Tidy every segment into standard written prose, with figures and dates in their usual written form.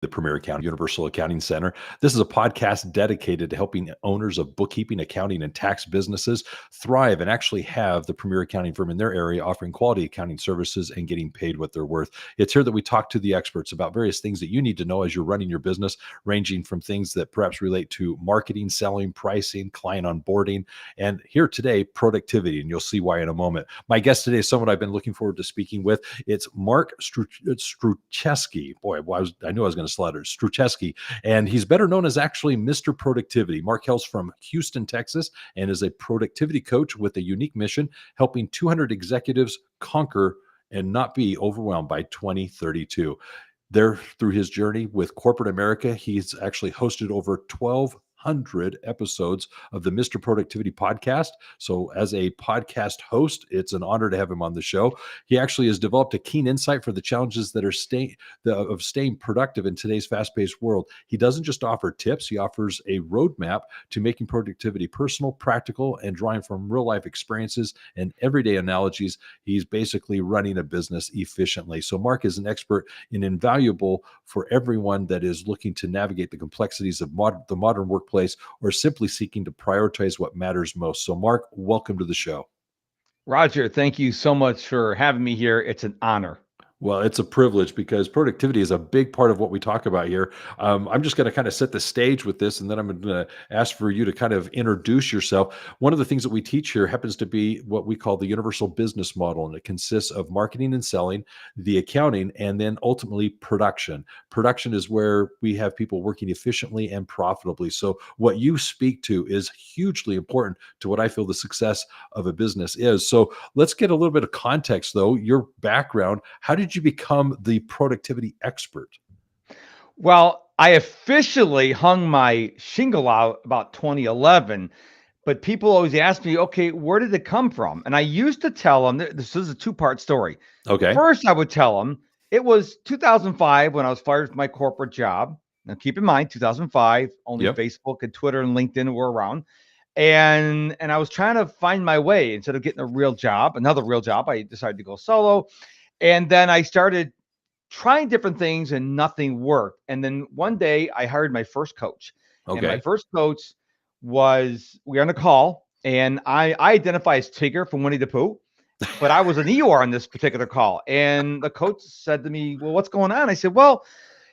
the Premier Accounting Universal Accounting Center. This is a podcast dedicated to helping owners of bookkeeping, accounting, and tax businesses thrive and actually have the premier accounting firm in their area offering quality accounting services and getting paid what they're worth. It's here that we talk to the experts about various things that you need to know as you're running your business, ranging from things that perhaps relate to marketing, selling, pricing, client onboarding, and here today, productivity. And you'll see why in a moment. My guest today is someone I've been looking forward to speaking with. It's Mark Struczewski. Boy, I knew I was going to slaughter Struczewski, and he's better known as actually Mr. Productivity. Mark hails from Houston, Texas, and is a productivity coach with a unique mission, helping 200 executives conquer and not be overwhelmed by 2032. There, through his journey with corporate America, he's actually hosted over 1,200 episodes of the Mr. Productivity podcast. So as a podcast host, it's an honor to have him on the show. He actually has developed a keen insight for the challenges that are staying productive in today's fast-paced world. He doesn't just offer tips, he offers a roadmap to making productivity personal, practical, and drawing from real-life experiences and everyday analogies. He's basically running a business efficiently. So Mark is an expert and invaluable for everyone that is looking to navigate the complexities of the modern workplace, or simply seeking to prioritize what matters most. So Mark, welcome to the show. Roger, thank you so much for having me here. It's an honor. Well, it's a privilege because productivity is a big part of what we talk about here. I'm just going to kind of set the stage with this, and then I'm going to ask for you to kind of introduce yourself. One of the things that we teach here happens to be what we call the universal business model, and it consists of marketing and selling, the accounting, and then ultimately production. Production is where we have people working efficiently and profitably. So what you speak to is hugely important to what I feel the success of a business is. So let's get a little bit of context, though. Your background, how did you become the productivity expert? Well, I officially hung my shingle out about 2011, but people always ask me, okay, where did it come from? And I used to tell them, this is a two-part story. Okay. First, I would tell them it was 2005 when I was fired from my corporate job. Now, keep in mind, 2005, only Facebook and Twitter and LinkedIn were around. And I was trying to find my way. Instead of getting another real job, I decided to go solo. And then I started trying different things and nothing worked. And then one day I hired my first coach. And my first coach we were on a call, and I identify as Tigger from Winnie the Pooh, but I was an Eeyore on this particular call. And the coach said to me, well, what's going on? I said, well,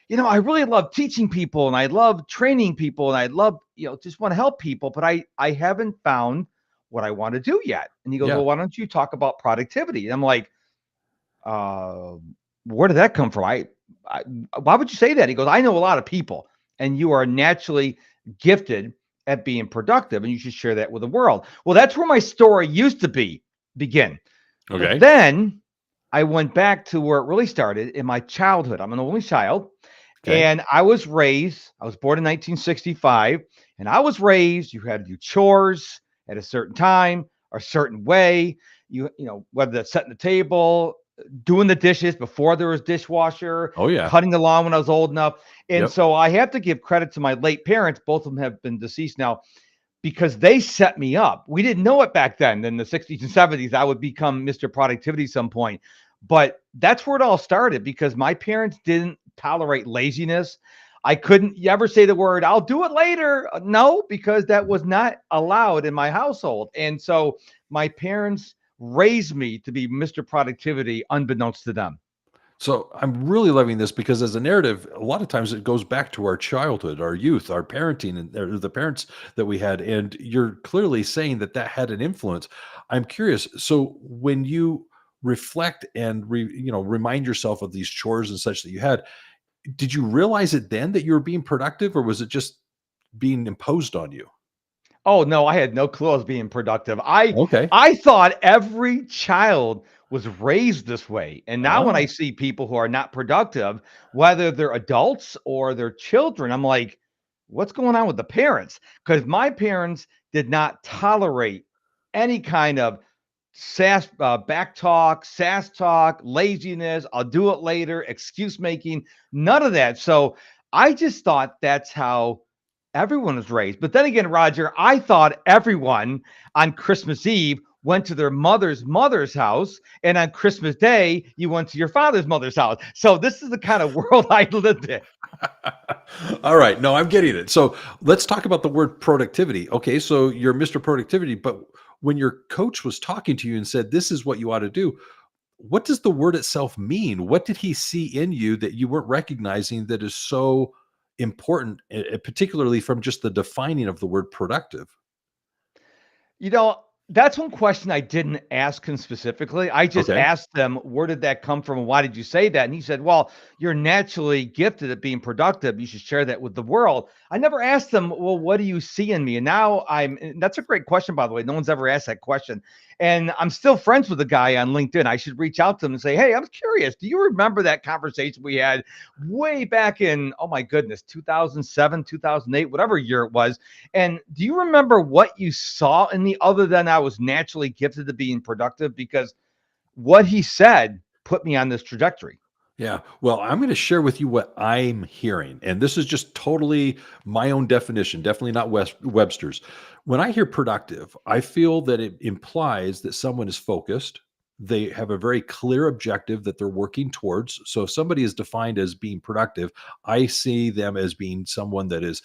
I really love teaching people, and I love training people, and I love, just want to help people, but I haven't found what I want to do yet. And he goes, well, why don't you talk about productivity? And I'm like, where did that come from? Why would you say that? He goes, I know a lot of people, and you are naturally gifted at being productive, and you should share that with the world. Well, that's where my story used to begin. Okay. But then I went back to where it really started in my childhood. I'm an only child, and I was born in 1965, and I was raised, you had to do chores at a certain time, a certain way, whether that's setting the table, doing the dishes before there was dishwasher, cutting the lawn when I was old enough. And so I have to give credit to my late parents. Both of them have been deceased now, because they set me up. We didn't know it back then in the 60s and 70s. I would become Mr. Productivity at some point. But that's where it all started, because my parents didn't tolerate laziness. I couldn't ever say the word, I'll do it later. No, because that was not allowed in my household. And so my parents raised me to be Mr. Productivity unbeknownst to them. So I'm really loving this, because as a narrative, a lot of times it goes back to our childhood, our youth, our parenting, and the parents that we had. And you're clearly saying that had an influence. I'm curious. So when you reflect and remind yourself of these chores and such that you had, did you realize it then that you were being productive, or was it just being imposed on you? Oh, no, I had no clue I was being productive. I thought every child was raised this way. And now when I see people who are not productive, whether they're adults or they're children, I'm like, what's going on with the parents? Because my parents did not tolerate any kind of back talk, sass talk, laziness, I'll do it later, excuse making, none of that. So I just thought that's how everyone was raised. But then again, Roger, I thought everyone on Christmas Eve went to their mother's house, and on Christmas Day, you went to your father's mother's house. So this is the kind of world I lived in. All right. No, I'm getting it. So let's talk about the word productivity. Okay. So you're Mr. Productivity, but when your coach was talking to you and said, this is what you ought to do, what does the word itself mean? What did he see in you that you weren't recognizing that is so important, particularly from just the defining of the word productive? You know, that's one question I didn't ask him specifically. I just Okay. asked them, where did that come from? And why did you say that? And he said, well, you're naturally gifted at being productive. You should share that with the world. I never asked them, well, what do you see in me? And now and that's a great question, by the way. No one's ever asked that question. And I'm still friends with the guy on LinkedIn. I should reach out to him and say, hey, I'm curious. Do you remember that conversation we had way back in, oh my goodness, 2007, 2008, whatever year it was? And do you remember what you saw in me other than I was naturally gifted to being productive? Because what he said put me on this trajectory. Yeah. Well, I'm going to share with you what I'm hearing. And this is just totally my own definition, definitely not Webster's. When I hear productive, I feel that it implies that someone is focused. They have a very clear objective that they're working towards. So if somebody is defined as being productive, I see them as being someone that is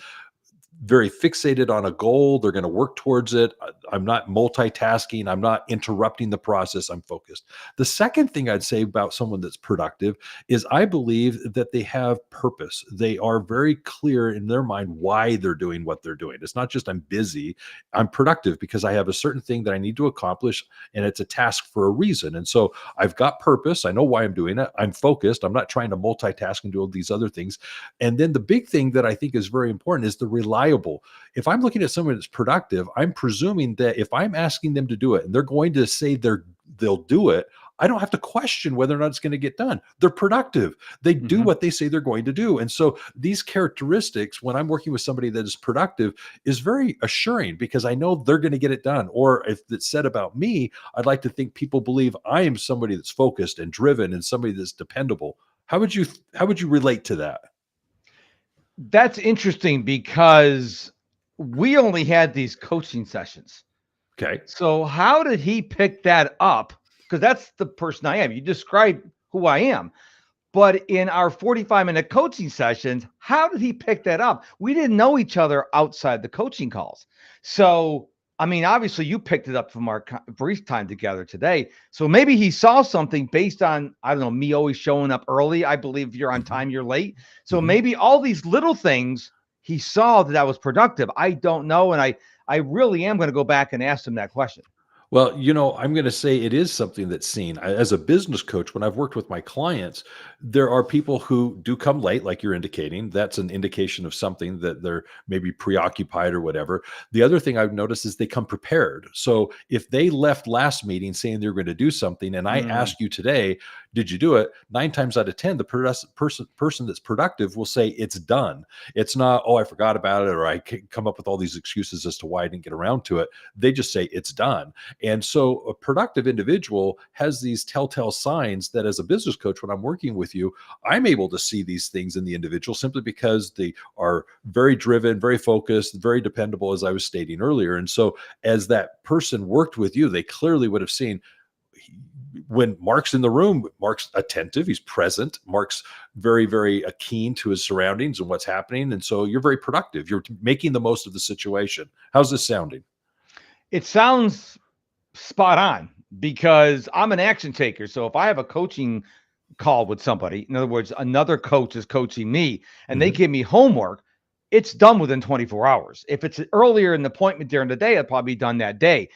very fixated on a goal. They're going to work towards it. I'm not multitasking. I'm not interrupting the process. I'm focused. The second thing I'd say about someone that's productive is I believe that they have purpose. They are very clear in their mind why they're doing what they're doing. It's not just I'm busy. I'm productive because I have a certain thing that I need to accomplish, and it's a task for a reason. And so I've got purpose. I know why I'm doing it. I'm focused. I'm not trying to multitask and do all these other things. And then the big thing that I think is very important is the reliability. If I'm looking at someone that's productive, I'm presuming that if I'm asking them to do it and they're going to say they'll do it, I don't have to question whether or not it's going to get done. They're productive. They do Mhm. what they say they're going to do. And so these characteristics, when I'm working with somebody that is productive, is very assuring because I know they're going to get it done. Or if it's said about me, I'd like to think people believe I am somebody that's focused and driven and somebody that's dependable. How would you relate to that? That's interesting because we only had these coaching sessions. Okay. So how did he pick that up? Because that's the person I am. You described who I am. But in our 45-minute coaching sessions, how did he pick that up? We didn't know each other outside the coaching calls. So, I mean, obviously you picked it up from our brief time together today. So maybe he saw something based on, I don't know, me always showing up early. I believe if you're on Mhm. time, you're late. So Mhm. maybe all these little things he saw that I was productive. I don't know. And I really am going to go back and ask him that question. Well, I'm going to say it is something that's seen. As a business coach, when I've worked with my clients, there are people who do come late, like you're indicating. That's an indication of something that they're maybe preoccupied or whatever. The other thing I've noticed is they come prepared. So if they left last meeting saying they're going to do something, and I Mm, ask you today, did you do it? 9 times out of 10, the person that's productive will say it's done. It's not, oh, I forgot about it, or I come up with all these excuses as to why I didn't get around to it. They just say it's done. And so a productive individual has these telltale signs that as a business coach, when I'm working with you, I'm able to see these things in the individual simply because they are very driven, very focused, very dependable, as I was stating earlier. And so as that person worked with you, they clearly would have seen when Mark's in the room, Mark's attentive, he's present, Mark's very, very keen to his surroundings and what's happening. And so you're very productive. You're making the most of the situation. How's this sounding? it sounds spot on because I'm an action taker. So if I have a coaching call with somebody, in other words, another coach is coaching me and they Mhm. give me homework, it's done within 24 hours. If it's earlier in the appointment during the day, it'll probably be done that day.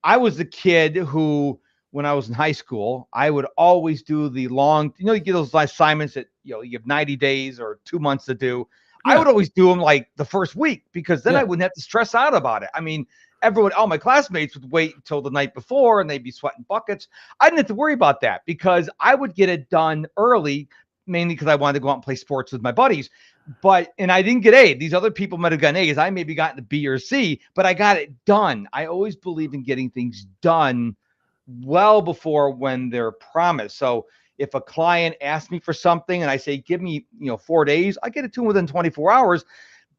I was the kid who, when I was in high school, I would always do the long, you get those assignments that, you have 90 days or 2 months to do. I Yeah. would always do them like the first week because then I Yeah. wouldn't have to stress out about it. I mean, everyone, all my classmates would wait until the night before and they'd be sweating buckets. I didn't have to worry about that because I would get it done early, mainly because I wanted to go out and play sports with my buddies. And I didn't get A. These other people might have gotten A's. I maybe gotten a B or C, but I got it done. I always believe in getting things done well before when they're promised. So if a client asks me for something and I say, give me, 4 days, I get it to them within 24 hours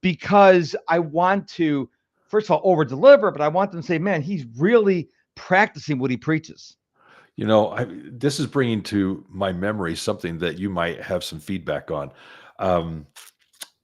because I want to, first of all, over deliver, but I want them to say, man, he's really practicing what he preaches. This is bringing to my memory something that you might have some feedback on. Um,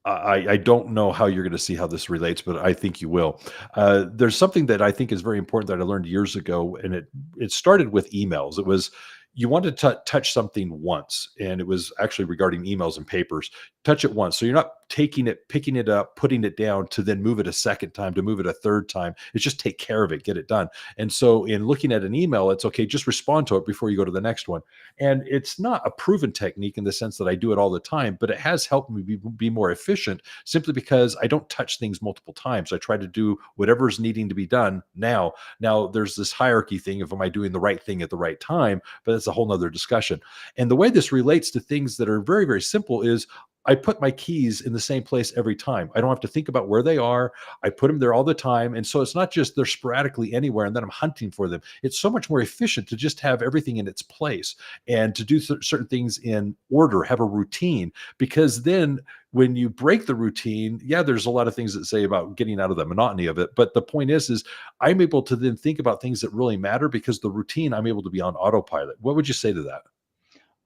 I don't know how you're going to see how this relates, but I think you will. There's something that I think is very important that I learned years ago, and it started with emails. It was you wanted to touch something once, and it was actually regarding emails and papers. Touch it once, so you're not taking it, picking it up, putting it down to then move it a second time, to move it a third time. It's just take care of it, get it done. And so, in looking at an email, it's okay, just respond to it before you go to the next one. And it's not a proven technique in the sense that I do it all the time, but it has helped me be more efficient simply because I don't touch things multiple times. I try to do whatever's needing to be done now. Now, there's this hierarchy thing of am I doing the right thing at the right time? But that's a whole nother discussion. And the way this relates to things that are very, very simple is I put my keys in the same place every time. I don't have to think about where they are. I put them there all the time. And so it's not just they're sporadically anywhere and then I'm hunting for them. It's so much more efficient to just have everything in its place and to do certain things in order, have a routine, because then when you break the routine, yeah, there's a lot of things that say about getting out of the monotony of it. But the point is I'm able to then think about things that really matter because the routine, I'm able to be on autopilot. What would you say to that?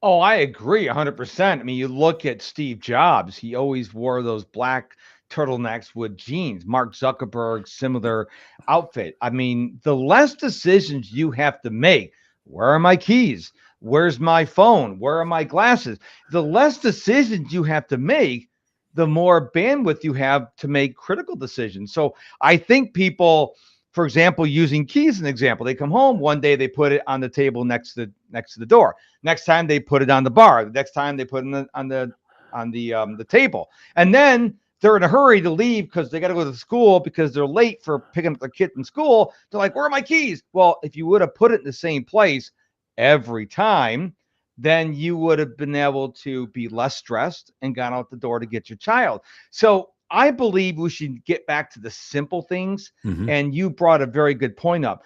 Oh, I agree 100%. I mean, you look at Steve Jobs, he always wore those black turtlenecks with jeans. Mark Zuckerberg, similar outfit. I mean, the less decisions you have to make, where are my keys? Where's my phone? Where are my glasses? The less decisions you have to make, the more bandwidth you have to make critical decisions. So I think people, for example, using keys as an example, they come home one day, they put it on the table next to the door. Next time they put it on the bar. The next time they put it on the table, and then they're in a hurry to leave because they got to go to school because they're late for picking up their kid in school. They're like, "Where are my keys?" Well, if you would have put it in the same place every time, then you would have been able to be less stressed and gone out the door to get your child. So I believe we should get back to the simple things. Mhm. And you brought a very good point up.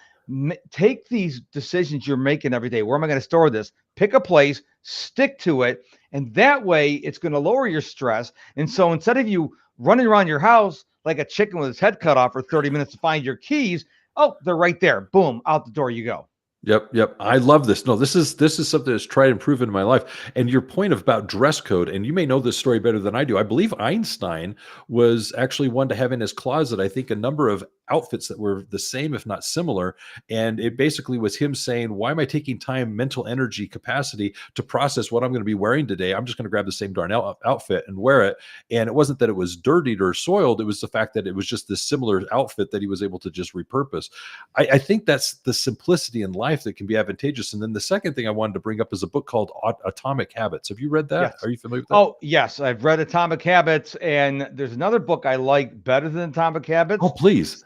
Take these decisions you're making every day. Where am I going to store this? Pick a place, stick to it. And that way it's going to lower your stress. And so instead of you running around your house like a chicken with its head cut off for 30 minutes to find your keys, oh, they're right there. Boom, out the door you go. Yep. I love this. No, this is something that's tried and proven in my life. And your point about dress code, and you may know this story better than I do. I believe Einstein was actually one to have in his closet, I think, a number of outfits that were the same, if not similar. And it basically was him saying, why am I taking time, mental energy, capacity to process what I'm going to be wearing today? I'm just going to grab the same darn outfit and wear it. And it wasn't that it was dirtied or soiled. It was the fact that it was just this similar outfit that he was able to just repurpose. I think that's the simplicity in life that can be advantageous. And then the second thing I wanted to bring up is a book called Atomic Habits. Have you read that? Yes. Are you familiar with that? Oh, yes. I've read Atomic Habits, and there's another book I like better than Atomic Oh, Habits. please.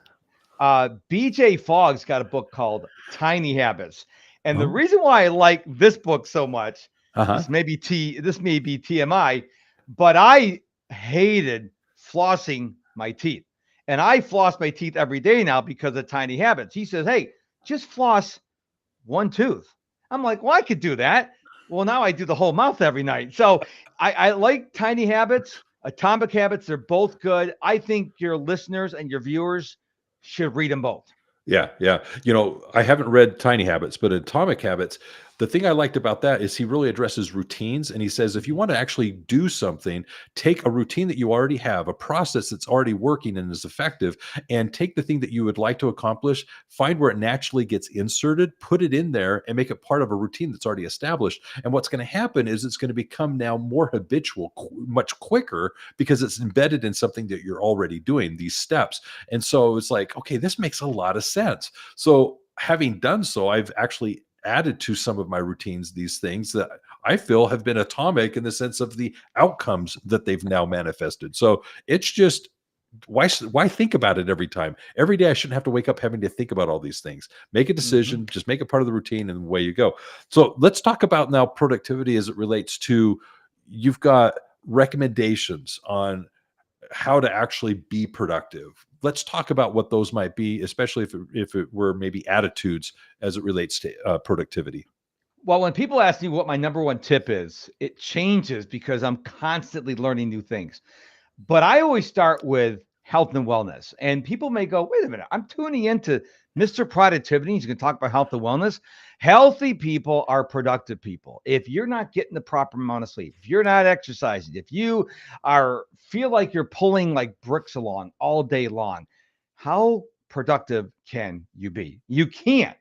BJ Fogg's got a book called Tiny Habits. And the Oh, reason why I like this book so much, uh-huh. this may be TMI, but I hated flossing my teeth. And I floss my teeth every day now because of Tiny Habits. He says, "Hey, just floss one tooth." I'm like, "Well, I could do that." Well, now I do the whole mouth every night. So I like Tiny Habits, Atomic Habits. They're both good. I think your listeners and your viewers should read them both. Yeah. I haven't read Tiny Habits, but Atomic Habits, the thing I liked about that is he really addresses routines. And he says, if you want to actually do something, take a routine that you already have, a process that's already working and is effective, and take the thing that you would like to accomplish, find where it naturally gets inserted, put it in there, and make it part of a routine that's already established. And what's going to happen is it's going to become now more habitual, much quicker because it's embedded in something that you're already doing, these steps. And so it's like, okay, this makes a lot of sense. So having done so, I've actually added to some of my routines these things that I feel have been atomic in the sense of the outcomes that they've now manifested. So it's just why think about it every time? Every day I shouldn't have to wake up having to think about all these things. Make a Mhm. decision, just make it part of the routine, and away you go. So let's talk about now productivity as it relates to you've got recommendations on how to actually be productive. Let's talk about what those might be, especially if it were maybe attitudes as it relates to productivity. Well, when people ask me what my number one tip is, it changes because I'm constantly learning new things. But I always start with health and wellness. And people may go, wait a minute, I'm tuning into Mr. Productivity. He's going to talk about health and wellness. Healthy people are productive people. If you're not getting the proper amount of sleep, if you're not exercising, if you feel like you're pulling like bricks along all day long, how productive can you be? You can't,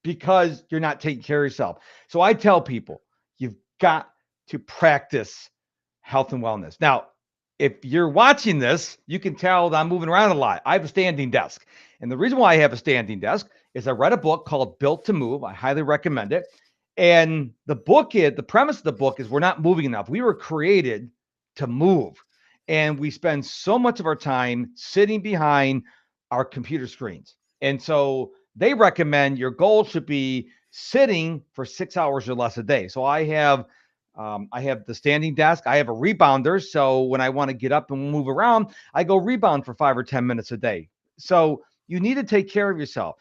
because you're not taking care of yourself. So I tell people, you've got to practice health and wellness. Now, if you're watching this, you can tell that I'm moving around a lot. I have a standing desk. And the reason why I have a standing desk is I read a book called Built to Move. I highly recommend it. And the premise of the book is we're not moving enough. We were created to move. And we spend so much of our time sitting behind our computer screens. And so they recommend your goal should be sitting for 6 hours or less a day. So I have the standing desk. I have a rebounder. So when I want to get up and move around, I go rebound for 5 or 10 minutes a day. So you need to take care of yourself.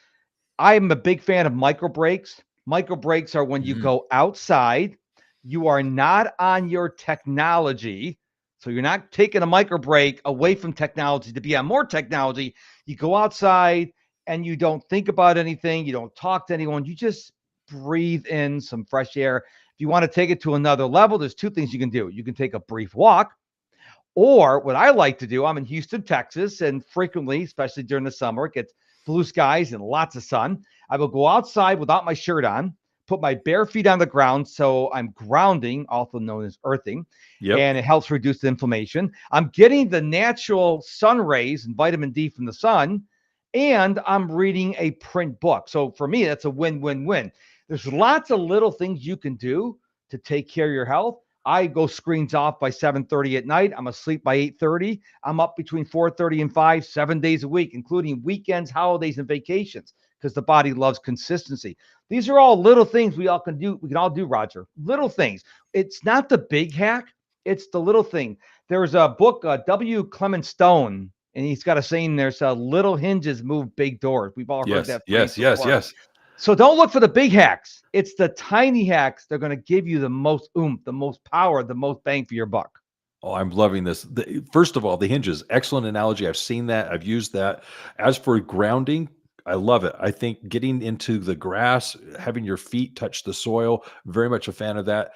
I'm a big fan of micro breaks. Micro breaks are when you go outside, you are not on your technology. So you're not taking a micro break away from technology to be on more technology. You go outside and you don't think about anything. You don't talk to anyone. You just breathe in some fresh air. If you want to take it to another level, there's two things you can do. You can take a brief walk, or what I like to do, I'm in Houston, Texas, and frequently, especially during the summer, it gets blue skies and lots of sun. I will go outside without my shirt on, put my bare feet on the ground. So I'm grounding, also known as earthing, and it helps reduce the inflammation. I'm getting the natural sun rays and vitamin D from the sun, and I'm reading a print book. So for me, that's a win-win-win. There's lots of little things you can do to take care of your health. I go screens off by 7:30 at night. I'm asleep by 8:30. I'm up between 4:30 and 5, 7 days a week, including weekends, holidays, and vacations, because the body loves consistency. These are all little things we all can do. We can all do, Roger. Little things. It's not the big hack. It's the little thing. There's a book, W. Clement Stone, and he's got a saying there, so little hinges move big doors. We've all heard that phrase before. Yes. So don't look for the big hacks. It's the tiny hacks. They're going to give you the most oomph, the most power, the most bang for your buck. Oh, I'm loving this. First of all, the hinges, excellent analogy. I've seen that. I've used that. As for grounding, I love it. I think getting into the grass, having your feet touch the soil, very much a fan of that.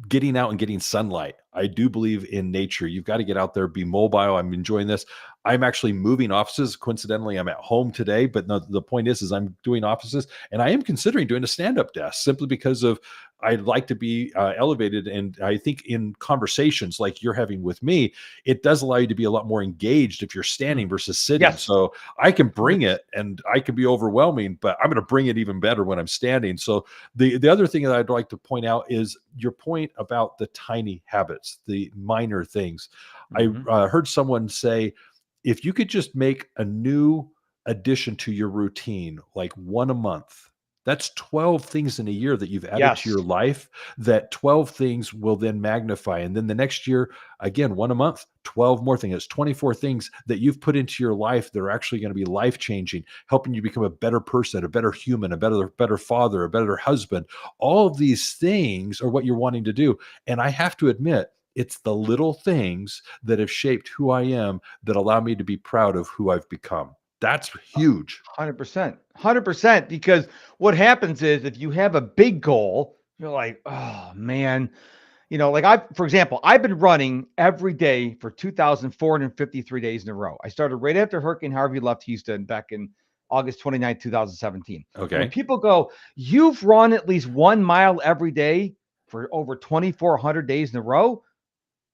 Getting out and getting sunlight. I do believe in nature. You've got to get out there, be mobile. I'm enjoying this. I'm actually moving offices. Coincidentally, I'm at home today, but the point is I'm doing offices, and I am considering doing a stand-up desk simply because of I'd like to be elevated. And I think in conversations like you're having with me, it does allow you to be a lot more engaged if you're standing versus sitting. Yes. So I can bring it, and I can be overwhelming, but I'm going to bring it even better when I'm standing. So the other thing that I'd like to point out is your point about the tiny habits, the minor things. I heard someone say, if you could just make a new addition to your routine, like one a month, that's 12 things in a year that you've added to your life. That 12 things will then magnify. And then the next year, again, one a month, 12 more things. It's 24 things that you've put into your life that are actually going to be life-changing, helping you become a better person, a better human, a better father, a better husband. All of these things are what you're wanting to do. And I have to admit, it's the little things that have shaped who I am that allow me to be proud of who I've become. That's huge. 100%. 100%. Because what happens is if you have a big goal, you're like, oh, man. For example, I've been running every day for 2,453 days in a row. I started right after Hurricane Harvey left Houston back in August 29, 2017. Okay. When people go, you've run at least 1 mile every day for over 2,400 days in a row.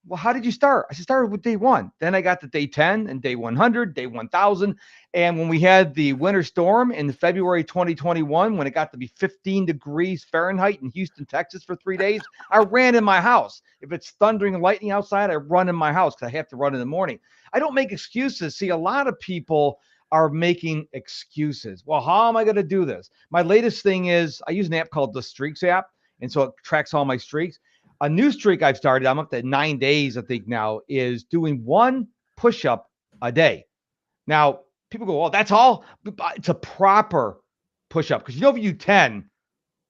Well, how did you start? I started with day 1. Then I got to day 10 and day 100, day 1,000. And when we had the winter storm in February 2021, when it got to be 15 degrees Fahrenheit in Houston, Texas for 3 days, I ran in my house. If it's thundering and lightning outside, I run in my house because I have to run in the morning. I don't make excuses. See, a lot of people are making excuses. Well, how am I going to do this? My latest thing is I use an app called the Streaks app. And so it tracks all my streaks. A new streak I've started, I'm up to 9 days, I think now, is doing 1 push-up a day. Now, people go, well, that's all? It's a proper push-up. Because if you do 10,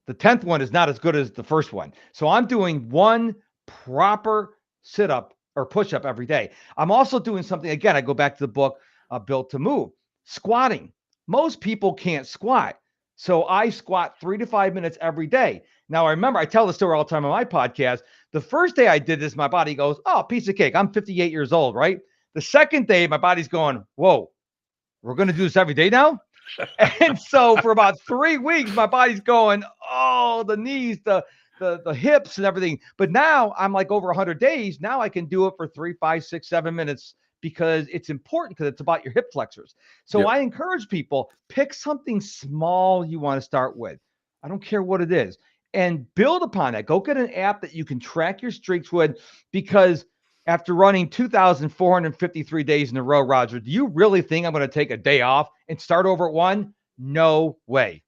the 10th one is not as good as the first one. So I'm doing 1 proper sit-up or push-up every day. I'm also doing something, again, I go back to the book, built to move. Squatting. Most people can't squat. So I squat 3 to 5 minutes every day. Now, I remember I tell the story all the time on my podcast. The first day I did this, my body goes, oh, piece of cake. I'm 58 years old, right? The second day, my body's going, whoa, we're going to do this every day now? And so for about 3 weeks, my body's going, oh, the knees, the hips and everything. But now I'm like over 100 days. Now I can do it for 3, 5, 6, 7 minutes because it's important, because it's about your hip flexors. So Yep. I encourage people, pick something small you want to start with. I don't care what it is, and build upon that. Go get an app that you can track your streaks with, because after running 2,453 days in a row, Roger, do you really think I'm going to take a day off and start over at one? No way.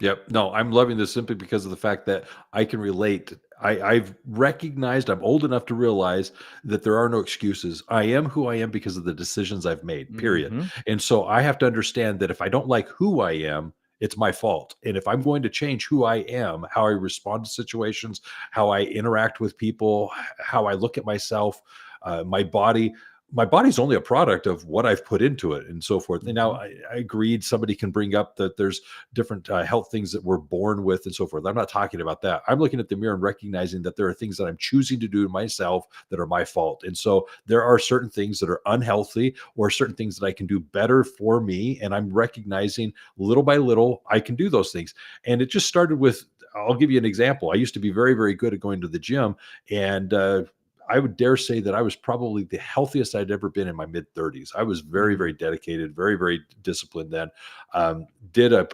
Yep. No, I'm loving this simply because of the fact that I can relate. I've recognized, I'm old enough to realize that there are no excuses. I am who I am because of the decisions I've made, period. Mhm. And so I have to understand that if I don't like who I am, it's my fault. And if I'm going to change who I am, how I respond to situations, how I interact with people, how I look at myself, my body, my body's only a product of what I've put into it and so forth. And now Mhm. I agreed, somebody can bring up that there's different health things that we're born with and so forth. I'm not talking about that. I'm looking at the mirror and recognizing that there are things that I'm choosing to do to myself that are my fault. And so there are certain things that are unhealthy, or certain things that I can do better for me. And I'm recognizing little by little, I can do those things. And it just started with, I'll give you an example. I used to be very, very good at going to the gym, and I would dare say that I was probably the healthiest I'd ever been in my mid 30s. I was very, Mhm. very dedicated, very, very disciplined then. Did a,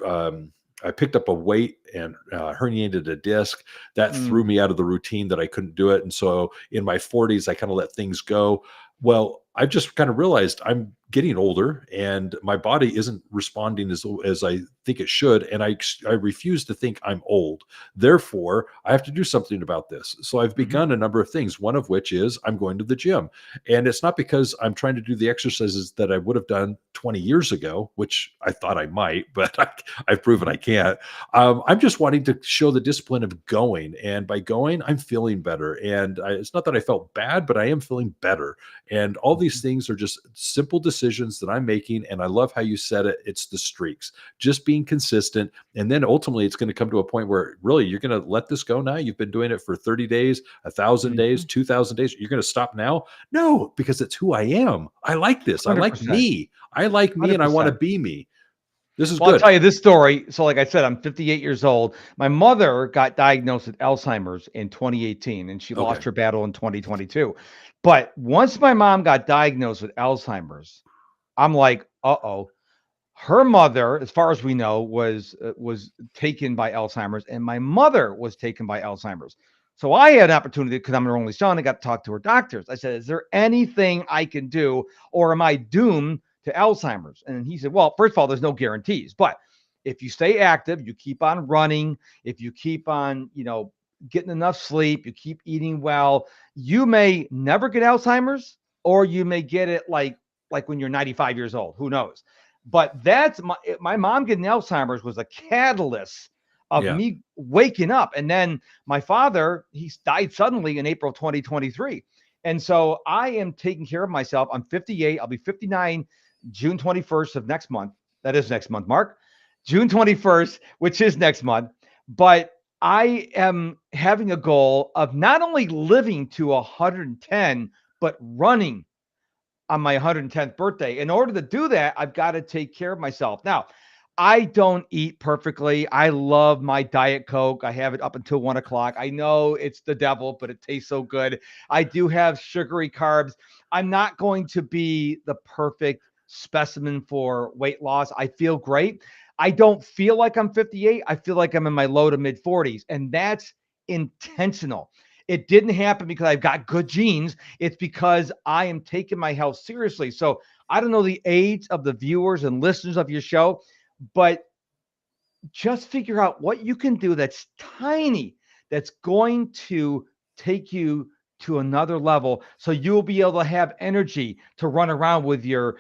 I picked up a weight and herniated a disc. That threw Mm. me out of the routine, that I couldn't do it. And so in my 40s, I kind of let things go. Well, I just kind of realized I'm getting older and my body isn't responding as I think it should. And I refuse to think I'm old. Therefore, I have to do something about this. So I've Mhm. begun a number of things, one of which is I'm going to the gym. And it's not because I'm trying to do the exercises that I would have done 20 years ago, which I thought I might, but I've proven I Mhm. can't. I'm just wanting to show the discipline of going. And by going, I'm feeling better. And it's not that I felt bad, but I am feeling better. And all these Mhm. things are just simple decisions that I'm making. And I love how you said it. It's the streaks, just being consistent. And then ultimately, it's going to come to a point where really you're going to let this go now. You've been doing it for 30 days, 1,000 days, Mhm. 2,000 days. You're going to stop now? No, because it's who I am. I like this. I like 100%. me. I like me and I want to 100%. be me. This is Well, I'll good. tell you this story. So, like I said, I'm 58 years old. My mother got diagnosed with Alzheimer's in 2018, and she lost Okay. her battle in 2022. But once my mom got diagnosed with Alzheimer's, I'm like, uh-oh. Her mother, as far as we know, was taken by Alzheimer's, and my mother was taken by Alzheimer's. So I had an opportunity, because I'm her only son. I got to talk to her doctors. I said, "Is there anything I can do, or am I doomed to Alzheimer's?" And he said, "Well, first of all, there's no guarantees, but if you stay active, you keep on running, if you keep on, getting enough sleep, you keep eating well, you may never get Alzheimer's, or you may get it like when you're 95 years old. Who knows?" But that's my mom getting Alzheimer's was a catalyst of Yeah. me waking up. And then my father, he died suddenly in April 2023. And so I am taking care of myself. I'm 58. I'll be 59 June 21st of next month. That is next month, Mark. June 21st, which is next month. But I am having a goal of not only living to 110, but running on my 110th birthday. In order to do that, I've got to take care of myself. Now, I don't eat perfectly. I love my Diet Coke. I have it up until 1 o'clock. I know it's the devil, but it tastes so good. I do have sugary carbs. I'm not going to be the perfect specimen for weight loss. I feel great. I don't feel like I'm 58. I feel like I'm in my low to mid 40s, and that's intentional. It didn't happen because I've got good genes. It's because I am taking my health seriously. So I don't know the age of the viewers and listeners of your show, but just figure out what you can do that's tiny, that's going to take you to another level, so you'll be able to have energy to run around with your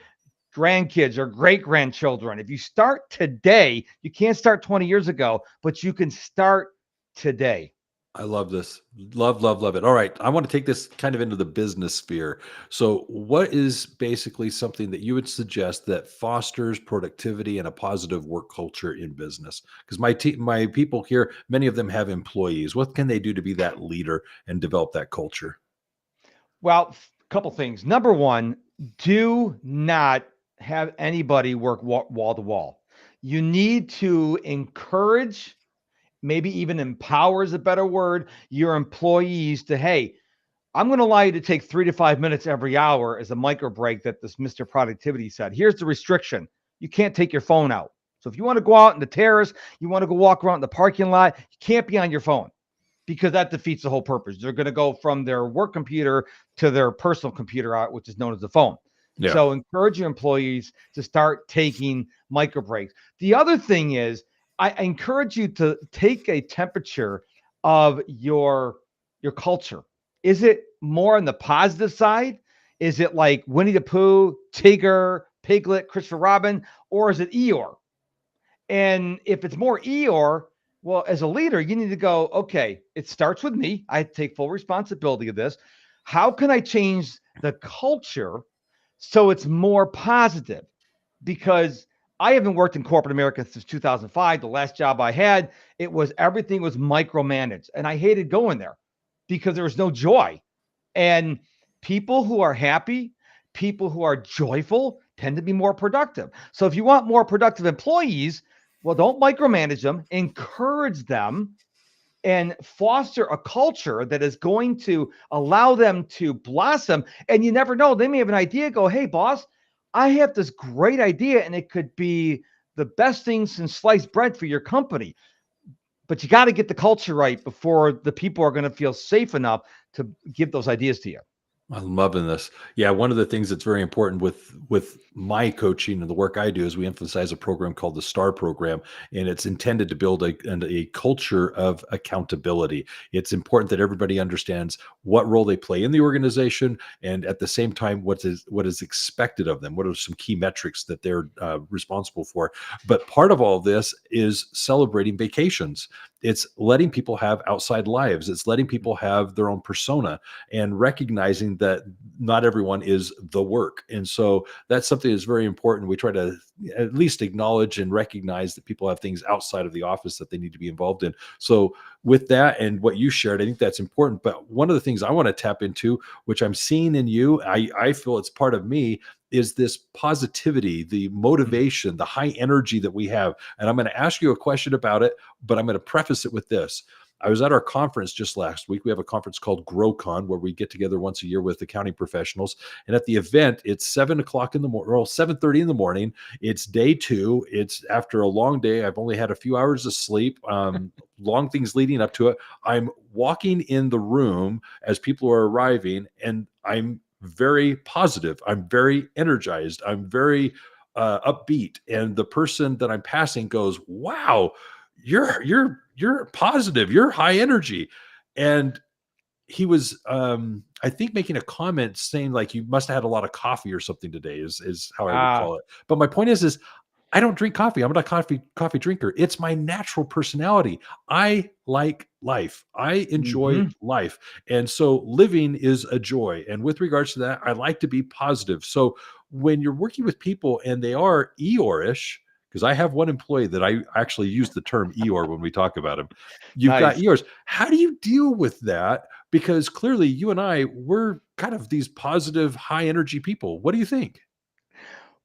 grandkids or great grandchildren. If you start today, you can't start 20 years ago, but you can start today. I love this. Love, love, love it. All right. I want to take this kind of into the business sphere. So, what is basically something that you would suggest that fosters productivity and a positive work culture in business? Because my people here, many of them have employees. What can they do to be that leader and develop that culture? Well, a couple things. Number one, do not have anybody work wall to wall. You need to encourage, maybe even empower is a better word, your employees to, hey, I'm going to allow you to take 3 to 5 minutes every hour as a micro break that this Mr. Productivity said. Here's the restriction. You can't take your phone out. So if you want to go out in the terrace, you want to go walk around in the parking lot, you can't be on your phone because that defeats the whole purpose. They're going to go from their work computer to their personal computer, which is known as the phone. Yeah. So encourage your employees to start taking micro breaks. The other thing is, I encourage you to take a temperature of your culture. Is it more on the positive side? Is it like Winnie the Pooh, Tigger, Piglet, Christopher Robin, or is it Eeyore? And if it's more Eeyore, well, as a leader, you need to go, okay, it starts with me. I take full responsibility of this. How can I change the culture so it's more positive? Because I haven't worked in corporate America since 2005. The last job I had, everything was micromanaged. And I hated going there because there was no joy. And people who are happy, people who are joyful tend to be more productive. So if you want more productive employees, well, don't micromanage them, encourage them, and foster a culture that is going to allow them to blossom. And you never know, they may have an idea, go, hey, boss, I have this great idea, and it could be the best thing since sliced bread for your company. But you got to get the culture right before the people are going to feel safe enough to give those ideas to you. I'm loving this. Yeah, one of the things that's very important with my coaching and the work I do is we emphasize a program called the STAR program, and it's intended to build a culture of accountability. It's important that everybody understands what role they play in the organization, and at the same time, what is expected of them. What are some key metrics that they're responsible for? But part of all this is celebrating vacations. It's letting people have outside lives. It's letting people have their own persona and recognizing that not everyone is the work. And so that's something that's very important. We try to at least acknowledge and recognize that people have things outside of the office that they need to be involved in. So with that and what you shared, I think that's important. But one of the things I want to tap into, which I'm seeing in you, I feel it's part of me, is this positivity, the motivation, the high energy that we have. And I'm going to ask you a question about it, but I'm going to preface it with this. I was at our conference just last week. We have a conference called GrowCon where we get together once a year with accounting professionals. And at the event, it's 7 o'clock in the morning, or 7:30 in the morning. It's day two. It's after a long day. I've only had a few hours of sleep, long things leading up to it. I'm walking in the room as people are arriving, and I'm very positive. I'm very energized. I'm very upbeat. And the person that I'm passing goes, "Wow, you're positive. You're high energy." And he was, I think, making a comment saying like, "You must have had a lot of coffee or something today," is how I recall it. But my point is I don't drink coffee. I'm not a coffee drinker. It's my natural personality. I like life. I enjoy life. And so living is a joy. And with regards to that, I like to be positive. So when you're working with people and they are Eeyore-ish, because I have one employee that I actually use the term Eeyore when we talk about him. You've got Nice. Eeyores. How do you deal with that? Because clearly you and I, we're kind of these positive, high energy people. What do you think?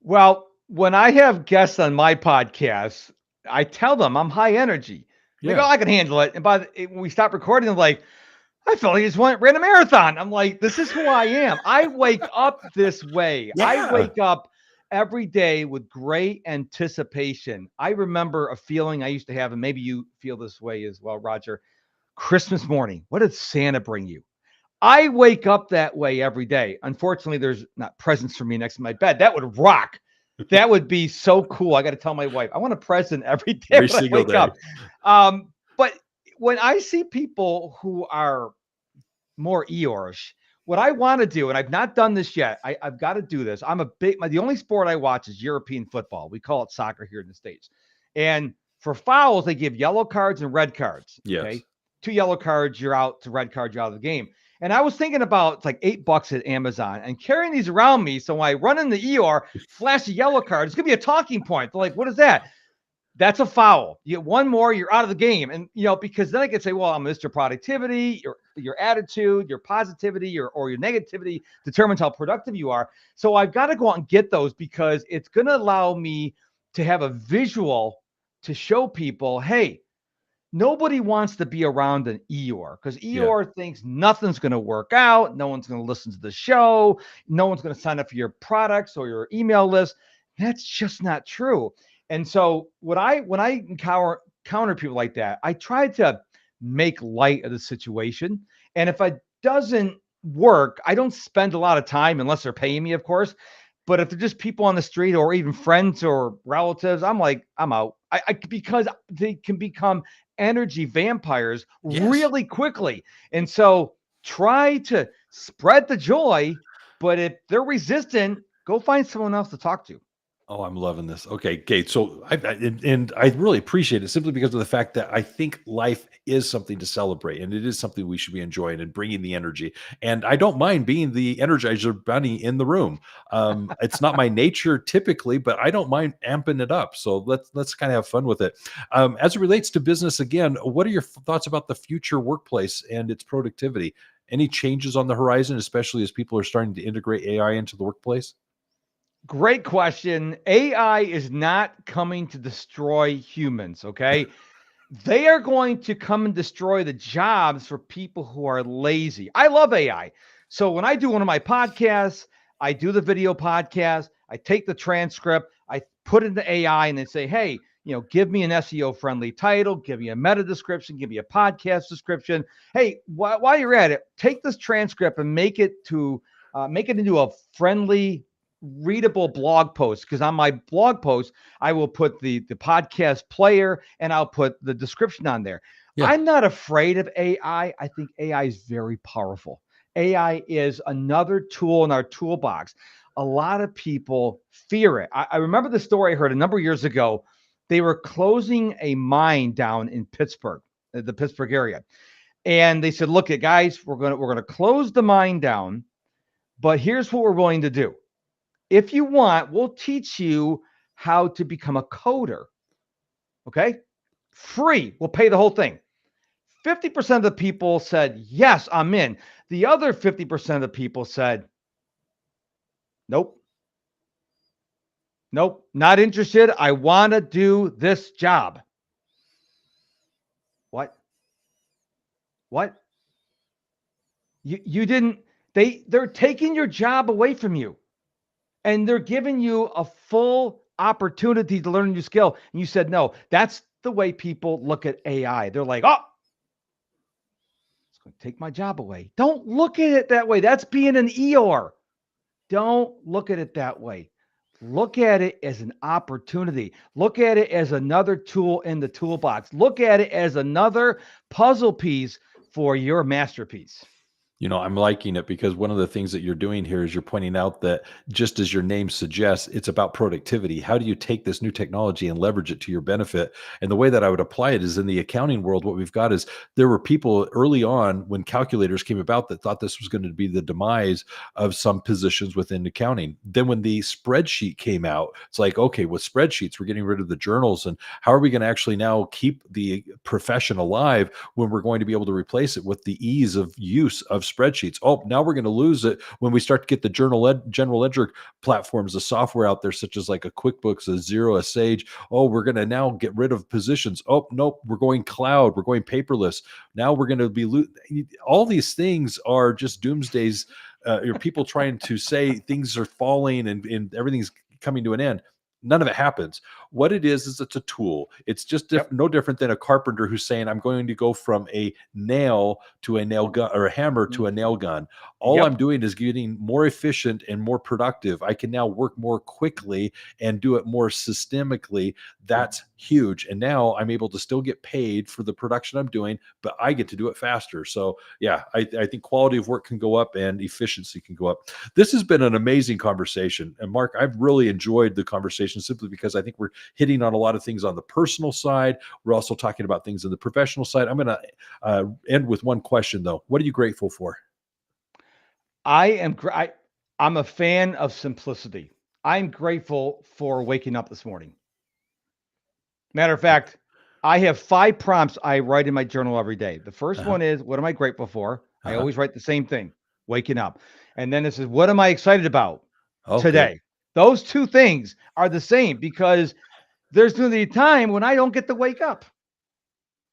Well, when I have guests on my podcast, I tell them I'm high energy. They go, Yeah. I can handle it. And when we stop recording, they're like, I felt like I just ran a marathon. I'm like, this is who I am. I wake up this way. I Yeah. wake up every day with great anticipation. I remember a feeling I used to have, and maybe you feel this way as well, Roger. Christmas morning. What did Santa bring you? I wake up that way every day. Unfortunately, there's not presents for me next to my bed. That would rock. That would be so cool. I got to tell my wife, I want a present every day Every when I single wake day. up. But when I see people who are more Eeyore-ish, what I want to do, and I've not done this yet, I've got to do this. The only sport I watch is European football. We call it soccer here in the States. And for fouls, they give yellow cards and red cards. Yes. Okay. 2 yellow cards, you're out. To red card, you're out of the game. And I was thinking about it's like $8 at Amazon and carrying these around me. So when I run in the ER, flash a yellow card, it's gonna be a talking point. They're like, what is that? That's a foul. You get one more, you're out of the game. And because then I could say, well, I'm Mr. Productivity, your attitude, your positivity, or your negativity determines how productive you are. So I've got to go out and get those because it's going to allow me to have a visual to show people, hey, nobody wants to be around an Eeyore because Eeyore thinks nothing's going to work out. No one's going to listen to the show. No one's going to sign up for your products or your email list. That's just not true. And so when I encounter people like that, I try to make light of the situation. And if it doesn't work, I don't spend a lot of time unless they're paying me, of course. But if they're just people on the street or even friends or relatives, I'm like, I'm out. Because they can become energy vampires really quickly. And so try to spread the joy, but if they're resistant, go find someone else to talk to. Oh, I'm loving this. Okay. So and I really appreciate it simply because of the fact that I think life is something to celebrate and it is something we should be enjoying and bringing the energy. And I don't mind being the Energizer bunny in the room. It's not my nature typically, but I don't mind amping it up. So let's kind of have fun with it. As it relates to business, again, what are your thoughts about the future workplace and its productivity? Any changes on the horizon, especially as people are starting to integrate AI into the workplace? Great question. AI is not coming to destroy humans, okay? They are going to come and destroy the jobs for people who are lazy. I love AI. So when I do one of my podcasts, I do the video podcast, I take the transcript, I put it into AI and they say, hey, give me an SEO friendly title, give me a meta description, give me a podcast description. Hey, while you're at it, take this transcript and make it into a friendly readable blog post, because on my blog post I will put the podcast player and I'll put the description on there. Yeah. I'm not afraid of AI. I think AI is very powerful. AI is another tool in our toolbox. A lot of people fear it. I remember the story I heard a number of years ago. They were closing a mine down in Pittsburgh, the Pittsburgh area, and they said, look, guys, we're gonna close the mine down, but here's what we're willing to do. If you want, we'll teach you how to become a coder. Okay? Free. We'll pay the whole thing. 50% of the people said, yes, I'm in. The other 50% of the people said, nope. Nope. Not interested. I want to do this job. What? You didn't, they're taking your job away from you. And they're giving you a full opportunity to learn a new skill. And you said, no, that's the way people look at AI. They're like, oh, it's going to take my job away. Don't look at it that way. That's being an Eeyore. Don't look at it that way. Look at it as an opportunity. Look at it as another tool in the toolbox. Look at it as another puzzle piece for your masterpiece. I'm liking it because one of the things that you're doing here is you're pointing out that just as your name suggests, it's about productivity. How do you take this new technology and leverage it to your benefit? And the way that I would apply it is in the accounting world, what we've got is there were people early on when calculators came about that thought this was going to be the demise of some positions within accounting. Then when the spreadsheet came out, it's like, okay, with spreadsheets, we're getting rid of the journals. And how are we going to actually now keep the profession alive when we're going to be able to replace it with the ease of use of spreadsheets? Oh, now we're going to lose it when we start to get the general ledger platforms, the software out there, such as like a QuickBooks, a Xero, a Sage. Oh, we're going to now get rid of positions. Oh, nope, we're going cloud. We're going paperless. Now we're going to be all these things are just doomsdays. People trying to say things are falling and everything's coming to an end. None of it happens. What it is it's a tool. It's just no different than a carpenter who's saying, I'm going to go from a nail to a nail gun, or a hammer to a nail gun. All I'm doing is getting more efficient and more productive. I can now work more quickly and do it more systemically. That's huge. And now I'm able to still get paid for the production I'm doing, but I get to do it faster. So yeah, I think quality of work can go up and efficiency can go up. This has been an amazing conversation. And Mark, I've really enjoyed the conversation conversation simply because I think we're hitting on a lot of things on the personal side. We're also talking about things on the professional side. I'm going to end with one question, though. What are you grateful for? I'm a fan of simplicity. I'm grateful for waking up this morning. Matter of fact, I have 5 prompts I write in my journal every day. The first Uh-huh. one is, what am I grateful for? I Uh-huh. always write the same thing, waking up. And then this is, what am I excited about Oh, good. today? Those 2 things are the same because there's going to be a time when I don't get to wake up.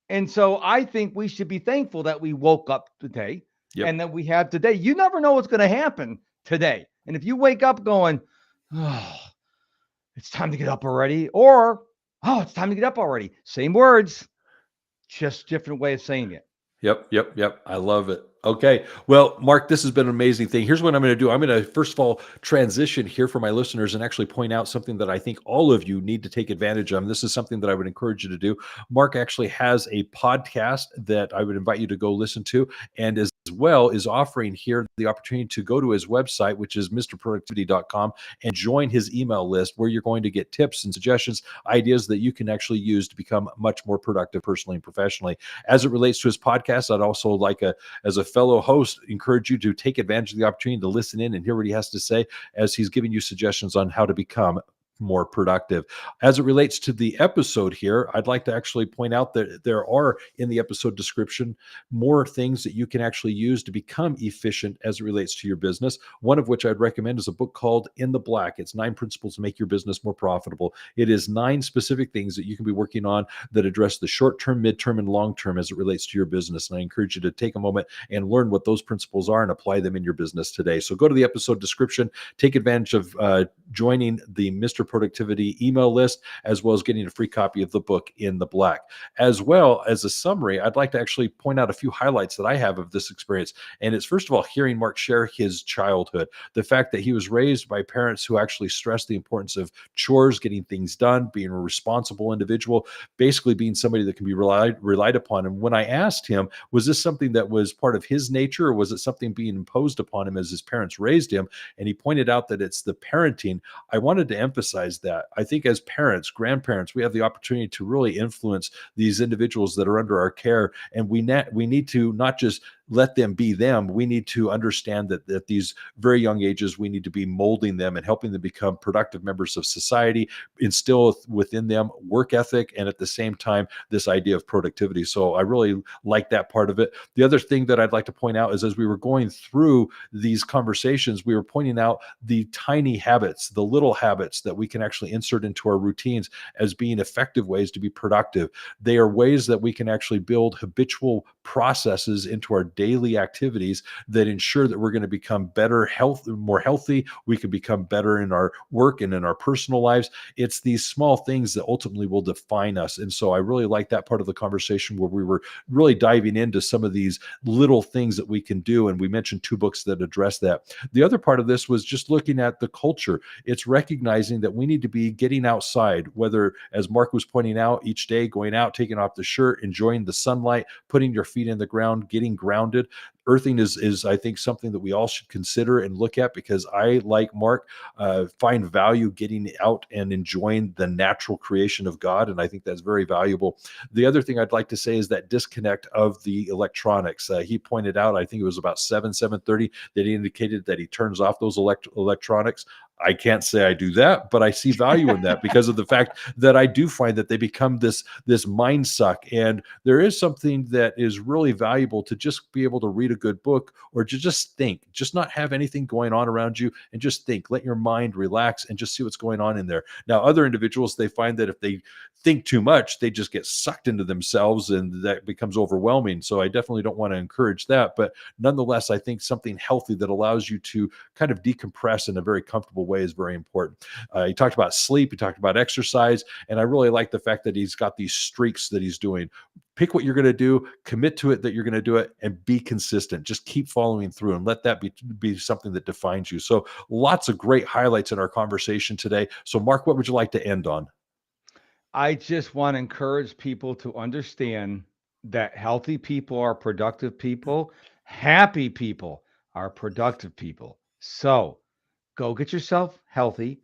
And so I think we should be thankful that we woke up today Yep. and that we have today. You never know what's going to happen today. And if you wake up going, oh, it's time to get up already, or, oh, it's time to get up already. Same words, just different way of saying it. Yep. I love it. Okay. Well, Mark, this has been an amazing thing. Here's what I'm going to do. I'm going to, first of all, transition here for my listeners and actually point out something that I think all of you need to take advantage of. And this is something that I would encourage you to do. Mark actually has a podcast that I would invite you to go listen to, and as well is offering here the opportunity to go to his website, which is mrproductivity.com, and join his email list where you're going to get tips and suggestions, ideas that you can actually use to become much more productive personally and professionally. As it relates to his podcast, I'd also like as a fellow host, encourage you to take advantage of the opportunity to listen in and hear what he has to say as he's giving you suggestions on how to become more productive. As it relates to the episode here, I'd like to actually point out that there are in the episode description more things that you can actually use to become efficient as it relates to your business. One of which I'd recommend is a book called In the Black. It's 9 principles to make your business more profitable. It is 9 specific things that you can be working on that address the short term, midterm, and long term as it relates to your business. And I encourage you to take a moment and learn what those principles are and apply them in your business today. So go to the episode description, take advantage of joining the Mr. Productivity email list, as well as getting a free copy of the book In the Black. As well as a summary, I'd like to actually point out a few highlights that I have of this experience. And it's, first of all, hearing Mark share his childhood, the fact that he was raised by parents who actually stressed the importance of chores, getting things done, being a responsible individual, basically being somebody that can be relied upon. And when I asked him, was this something that was part of his nature, or was it something being imposed upon him as his parents raised him? And he pointed out that it's the parenting. I wanted to emphasize that. I think as parents, grandparents, we have the opportunity to really influence these individuals that are under our care. And we need to not just let them be them. We need to understand that at these very young ages, we need to be molding them and helping them become productive members of society, instill within them work ethic, and at the same time, this idea of productivity. So I really like that part of it. The other thing that I'd like to point out is, as we were going through these conversations, we were pointing out the tiny habits, the little habits that we can actually insert into our routines as being effective ways to be productive. They are ways that we can actually build habitual processes into our daily activities that ensure that we're going to become more healthy. We can become better in our work and in our personal lives. It's these small things that ultimately will define us. And so I really like that part of the conversation where we were really diving into some of these little things that we can do. And we mentioned 2 books that address that. The other part of this was just looking at the culture. It's recognizing that we need to be getting outside, whether, as Mark was pointing out, each day going out, taking off the shirt, enjoying the sunlight, putting your feet in the ground, getting grounded. Earthing is I think something that we all should consider and look at, because I, like Mark, find value getting out and enjoying the natural creation of God, and I think that's very valuable. The other thing I'd like to say is that disconnect of the electronics. He pointed out, I think it was about 7:30, that he indicated that he turns off those electronics. I can't say I do that, but I see value in that because of the fact that I do find that they become this mind suck. And there is something that is really valuable to just be able to read a good book, or to just think, just not have anything going on around you, and just think, let your mind relax and just see what's going on in there. Now, other individuals, they find that if they think too much, they just get sucked into themselves, and that becomes overwhelming. So I definitely don't want to encourage that. But nonetheless, I think something healthy that allows you to kind of decompress in a very comfortable way is very important. He talked about sleep, he talked about exercise, and I really like the fact that he's got these streaks that he's doing. Pick what you're going to do, commit to it that you're going to do it, and be consistent. Just keep following through and let that be something that defines you. So lots of great highlights in our conversation today. So Mark, what would you like to end on? I just want to encourage people to understand that healthy people are productive people, happy people are productive people. So go get yourself healthy,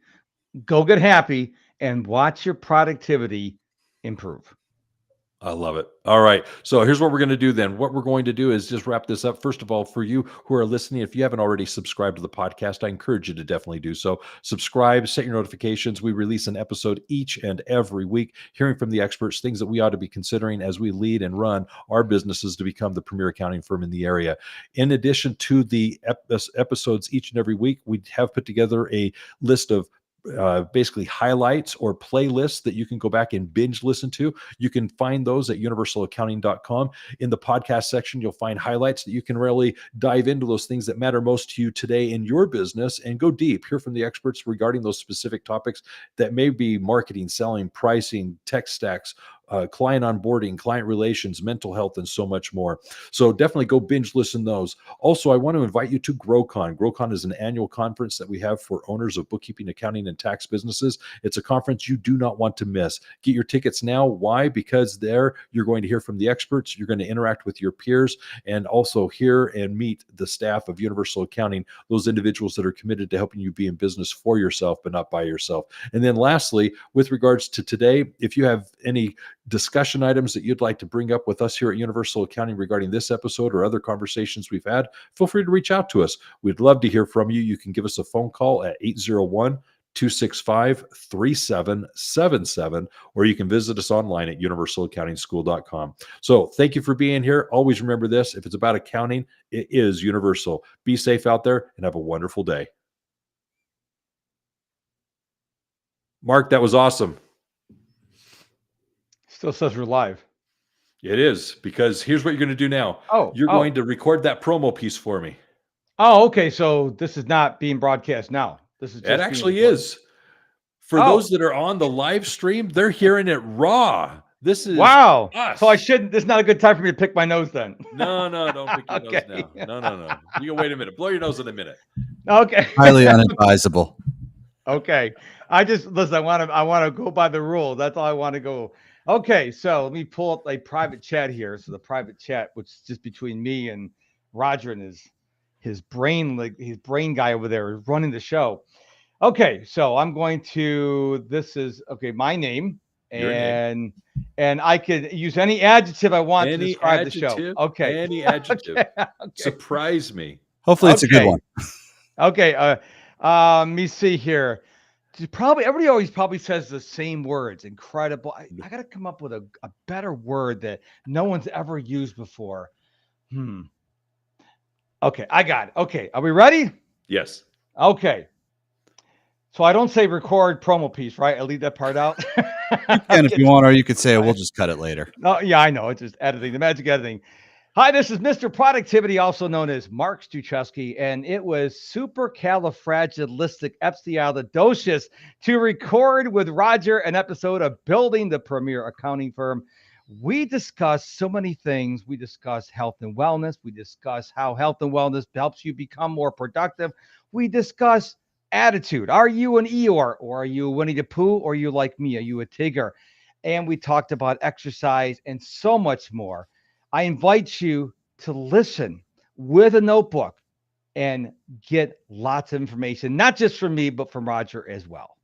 Go get happy and watch your productivity improve. I love it. All right. So here's what we're going to do then. What we're going to do is just wrap this up. First of all, for you who are listening, if you haven't already subscribed to the podcast, I encourage you to definitely do so. Subscribe, set your notifications. We release an episode each and every week, hearing from the experts, things that we ought to be considering as we lead and run our businesses to become the premier accounting firm in the area. In addition to the episodes each and every week, we have put together a list of basically highlights or playlists that you can go back and binge listen to. You can find those at universalaccounting.com. In the podcast section, you'll find highlights that you can really dive into those things that matter most to you today in your business and go deep, hear from the experts regarding those specific topics that may be marketing, selling, pricing, tech stacks, client onboarding, client relations, mental health, and so much more. So definitely go binge listen those. Also, I want to invite you to GrowCon. GrowCon is an annual conference that we have for owners of bookkeeping, accounting, and tax businesses. It's a conference you do not want to miss. Get your tickets now. Why? Because there you're going to hear from the experts, you're going to interact with your peers, and also hear and meet the staff of Universal Accounting, those individuals that are committed to helping you be in business for yourself, but not by yourself. And then lastly, with regards to today, if you have any discussion items that you'd like to bring up with us here at Universal Accounting regarding this episode or other conversations we've had, feel free to reach out to us. We'd love to hear from you. You can give us a phone call at 801-265-3777, or you can visit us online at universalaccountingschool.com. So thank you for being here. Always remember this: if it's about accounting, it is universal. Be safe out there and have a wonderful day. Mark, that was awesome. Still says we're live. It is, because here's what you're going to do now. Oh, You're going to record that promo piece for me. Oh, okay. So this is not being broadcast now. This is just It actually is. For those that are on the live stream, they're hearing it raw. This is wow. us. So I shouldn't. This is not a good time for me to pick my nose then. No, don't pick your nose now. No. You can wait a minute. Blow your nose in a minute. Okay. Highly unadvisable. Okay. I just listen. I want to go by the rules. That's all I want to go. Okay. So let me pull up a private chat here. So the private chat, which is just between me and Roger and his brain guy over there is running the show. Okay. So I'm going to. This is my name. And I could use any adjective I want to describe the show. Okay. Any adjective. Okay. Surprise me. Hopefully it's a good one. Okay. Let me see here. Everybody always probably says the same words. Incredible. I got to come up with a better word that no one's ever used before. Okay. I got it. Okay. Are we ready? Yes. Okay. So I don't say record promo piece, right? I leave that part out. You can if you want, or you could say we'll just cut it later. No, yeah, I know. It's just editing, the magic editing. Hi, this is Mr. Productivity, also known as Mark Struczewski, and it was supercalifragilisticexpialidocious to record with Roger an episode of Building the Premier Accounting Firm. We discuss so many things. We discuss health and wellness. We discuss how health and wellness helps you become more productive. We discuss attitude. Are you an Eeyore, or are you a Winnie the Pooh, or are you like me? Are you a Tigger? And we talked about exercise and so much more. I invite you to listen with a notebook and get lots of information, not just from me, but from Roger as well.